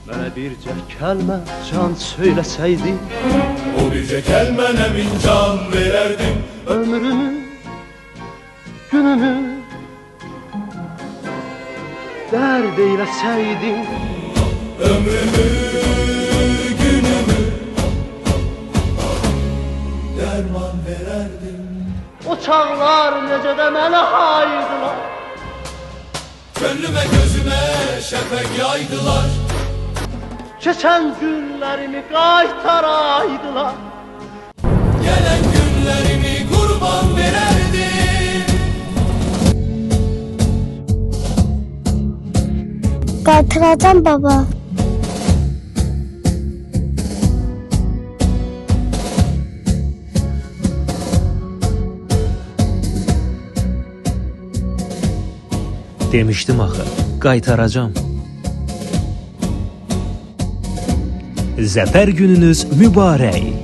Mənə bircə kəlmə can söyləsəydin, O bircə kəlmənə min can verərdim. ömrümü, günümü dərd eyləsəydin. Ömrümü, günümü dərman verərdim. O çağlar necə də mənə haydılar, Gönlümə gözüme şəfəq yaydılar. keçən günlərimi qaytaraydılar. Gelen günlerimi kurban vererdim. Qaytaracam baba. Demişdim axı, qaytaracam. Zəfər gününüz mübarək.